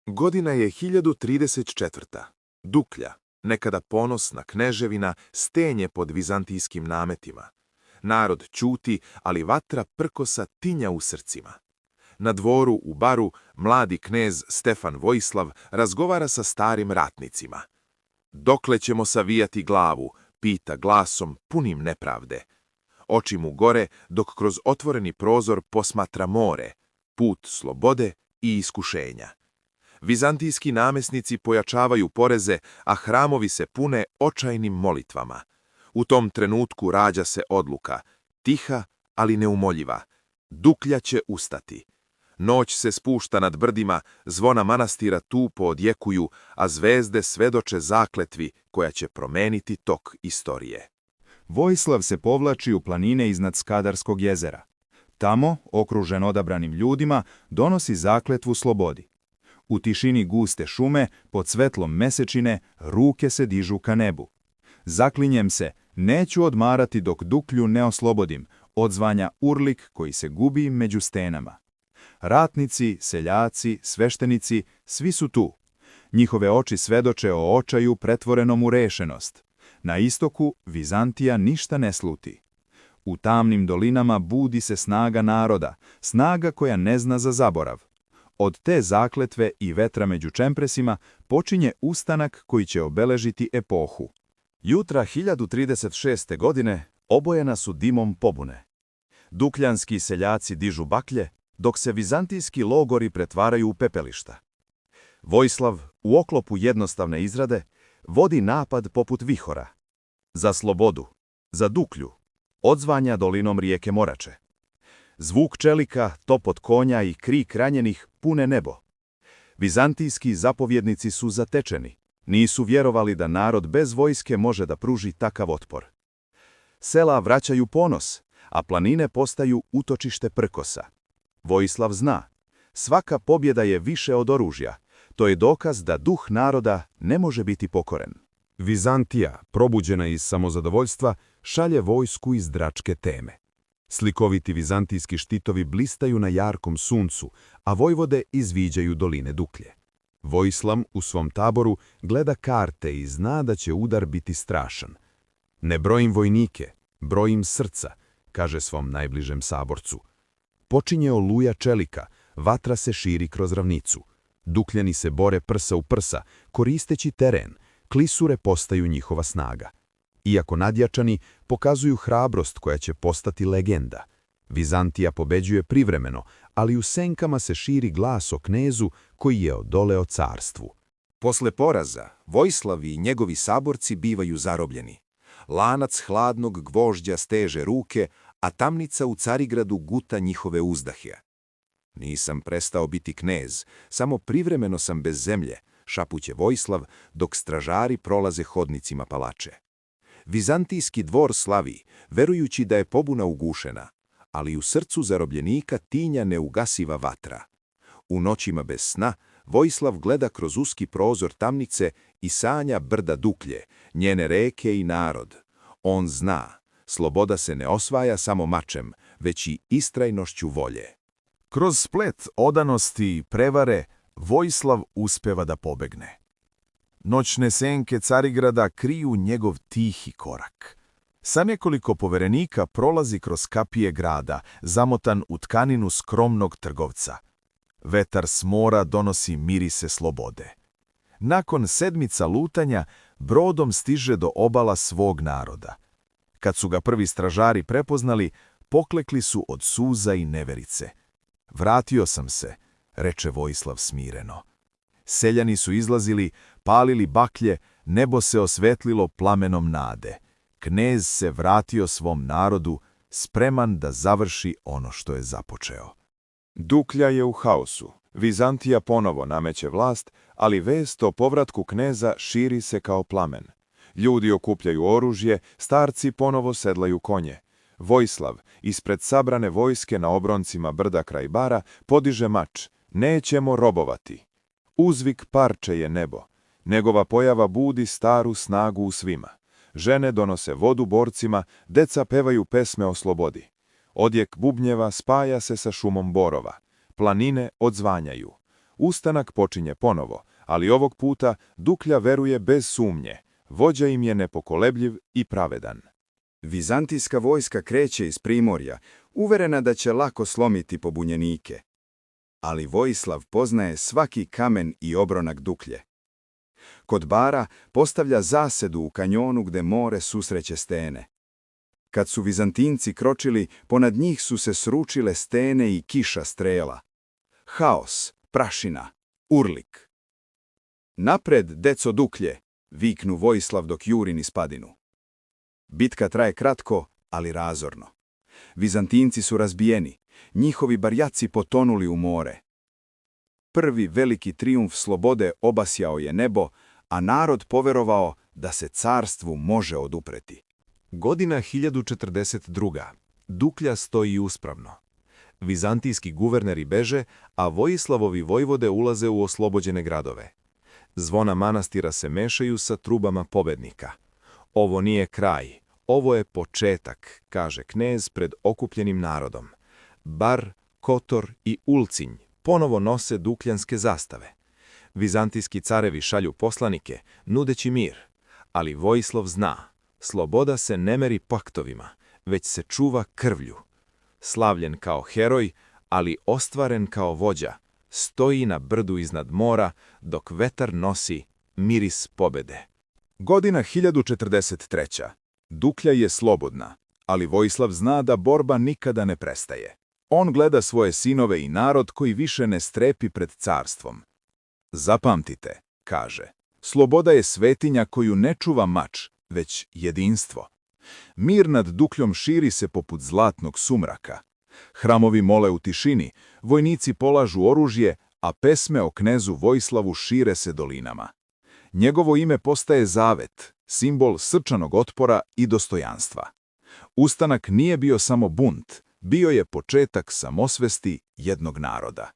Godina je 1034. Duklja, nekada ponosna kneževina, stenje pod vizantijskim nametima. Narod ćuti, ali vatra prkosa tinja u srcima. Na dvoru u baru mladi knez Stefan Vojislav razgovara sa starim ratnicima. Dokle ćemo savijati glavu, pita glasom punim nepravde. Oči mu gore dok kroz otvoreni prozor posmatra more, put slobode i iskušenja. Vizantijski namesnici pojačavaju poreze, a hramovi se pune očajnim molitvama. U tom trenutku rađa se odluka, tiha, ali neumoljiva. Duklja će ustati. Noć se spušta nad brdima, zvona manastira tupo odjekuju, a zvezde svedoče zakletvi koja će promeniti tok istorije. Vojislav se povlači u planine iznad Skadarskog jezera. Tamo, okružen odabranim ljudima, donosi zakletvu slobodi. U tišini guste šume, pod svetlom mesečine, ruke se dižu ka nebu. Zaklinjem se, neću odmarati dok Duklju ne oslobodim, odzvanja urlik koji se gubi među stenama. Ratnici, seljaci, sveštenici, svi su tu. Njihove oči svedoče o očaju pretvorenom u rešenost. Na istoku Vizantija ništa ne sluti. U tamnim dolinama budi se snaga naroda, snaga koja ne zna za zaborav. Od te zakletve i vetra među čempresima počinje ustanak koji će obeležiti epohu. Jutra 1036. godine obojena su dimom pobune. Dukljanski seljaci dižu baklje, dok se vizantijski logori pretvaraju u pepelišta. Vojislav, u oklopu jednostavne izrade, vodi napad poput vihora. Za slobodu, za Duklju, odzvanja dolinom rijeke Morače. Zvuk čelika, topot konja i krik ranjenih pune nebo. Vizantijski zapovjednici su zatečeni. Nisu vjerovali da narod bez vojske može da pruži takav otpor. Sela vraćaju ponos, a planine postaju utočište prkosa. Vojislav zna, svaka pobjeda je više od oružja. To je dokaz da duh naroda ne može biti pokoren. Vizantija, probuđena iz samozadovoljstva, šalje vojsku iz dračke teme. Slikoviti vizantijski štitovi blistaju na jarkom suncu, a vojvode izviđaju doline Duklje. Vojislav u svom taboru gleda karte i zna da će udar biti strašan. Ne brojim vojnike, brojim srca, kaže svom najbližem saborcu. Počinje oluja čelika, vatra se širi kroz ravnicu. Dukljani se bore prsa u prsa, koristeći teren, klisure postaju njihova snaga. Iako nadjačani, pokazuju hrabrost koja će postati legenda. Vizantija pobeđuje privremeno, ali u senkama se širi glas o knezu koji je odoleo carstvu. Posle poraza, Vojislav i njegovi saborci bivaju zarobljeni. Lanac hladnog gvožđa steže ruke, a tamnica u Carigradu guta njihove uzdahe. Nisam prestao biti knez, samo privremeno sam bez zemlje, šapuće Vojislav, dok stražari prolaze hodnicima palače. Vizantijski dvor slavi, verujući da je pobuna ugušena, ali u srcu zarobljenika tinja neugasiva vatra. U noćima bez sna, Vojislav gleda kroz uski prozor tamnice i sanja brda Duklje, njene reke i narod. On zna, sloboda se ne osvaja samo mačem, već i istrajnošću volje. Kroz splet odanosti i prevare, Vojislav uspeva da pobegne. Noćne senke Carigrada kriju njegov tihi korak. Sa nekoliko poverenika prolazi kroz kapije grada, zamotan u tkaninu skromnog trgovca. Vetar s mora donosi mirise slobode. Nakon sedmica lutanja, brodom stiže do obala svog naroda. Kad su ga prvi stražari prepoznali, poklekli su od suza i neverice. Vratio sam se, reče Vojislav smireno. Seljani su izlazili, palili baklje, nebo se osvetlilo plamenom nade. Knez se vratio svom narodu, spreman da završi ono što je započeo. Duklja je u haosu. Vizantija ponovo nameće vlast, ali vest o povratku kneza širi se kao plamen. Ljudi okupljaju oružje, starci ponovo sedlaju konje. Vojislav, ispred sabrane vojske na obroncima brda kraj bara, podiže mač. Nećemo robovati. Uzvik parče je nebo. Njegova pojava budi staru snagu u svima. Žene donose vodu borcima, deca pevaju pesme o slobodi. Odjek bubnjeva spaja se sa šumom borova. Planine odzvanjaju. Ustanak počinje ponovo, ali ovog puta Duklja veruje bez sumnje. Vođa im je nepokolebljiv i pravedan. Vizantijska vojska kreće iz primorja, uverena da će lako slomiti pobunjenike. Ali Vojislav poznaje svaki kamen i obronak Duklje. Kod Bara postavlja zasedu u kanjonu gde more susreće stene. Kad su Vizantinci kročili, ponad njih su se sručile stene i kiša strela. Haos, prašina, urlik. Napred, deco Duklje, viknu Vojislav dok juri niz padinu. Bitka traje kratko, ali razorno. Vizantinci su razbijeni, njihovi barjaci potonuli u more. Prvi veliki trijumf slobode obasjao je nebo, a narod poverovao da se carstvu može odupreti. Godina 1042. Duklja stoji uspravno. Vizantijski guverneri beže, a Vojislavovi vojvode ulaze u oslobođene gradove. Zvona manastira se mešaju sa trubama pobednika. Ovo nije kraj, ovo je početak, kaže knez pred okupljenim narodom. Bar, Kotor i Ulcinj ponovo nose dukljanske zastave. Vizantijski carevi šalju poslanike, nudeći mir, ali Vojislav zna, sloboda se ne meri paktovima, već se čuva krvlju. Slavljen kao heroj, ali ostvaren kao vođa, stoji na brdu iznad mora, dok vetar nosi miris pobede. Godina 1043. Duklja je slobodna, ali Vojislav zna da borba nikada ne prestaje. On gleda svoje sinove i narod koji više ne strepi pred carstvom. Zapamtite, kaže, sloboda je svetinja koju ne čuva mač, već jedinstvo. Mir nad Dukljom širi se poput zlatnog sumraka. Hramovi mole u tišini, vojnici polažu oružje, a pesme o knezu Vojislavu šire se dolinama. Njegovo ime postaje zavet, simbol srčanog otpora i dostojanstva. Ustanak nije bio samo bunt, bio je početak samosvesti jednog naroda.